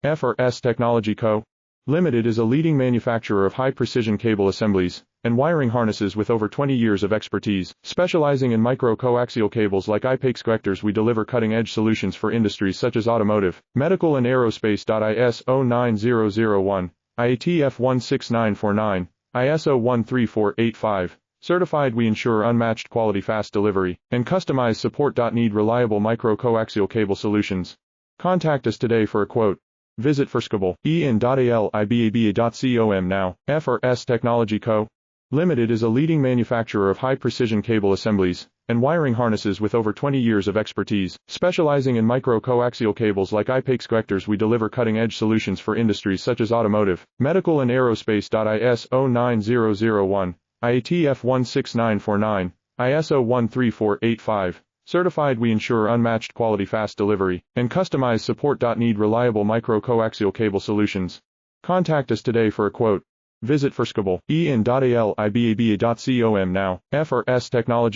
I-PEX Technology Co. Limited is a leading manufacturer of high-precision cable assemblies and wiring harnesses with over 20 years of expertise. Specializing in micro-coaxial cables like I-PEX connectors, we deliver cutting-edge solutions for industries such as automotive, medical and aerospace. ISO 9001, IATF 16949, ISO 13485. Certified, we ensure unmatched quality, fast delivery, and customized support. Need reliable micro-coaxial cable solutions? Contact us today for a quote. Visit firstcable.com now. I-PEX Technology Co. Limited is a leading manufacturer of high-precision cable assemblies and wiring harnesses with over 20 years of expertise. Specializing in micro-coaxial cables like I-PEX connectors, we deliver cutting-edge solutions for industries such as automotive, medical and aerospace. ISO 9001, IATF 16949, ISO 13485. Certified, we ensure unmatched quality, fast delivery, and customized support. Need reliable micro-coaxial cable solutions? Contact us today for a quote. Visit firstcable.com now. I-PEX Technology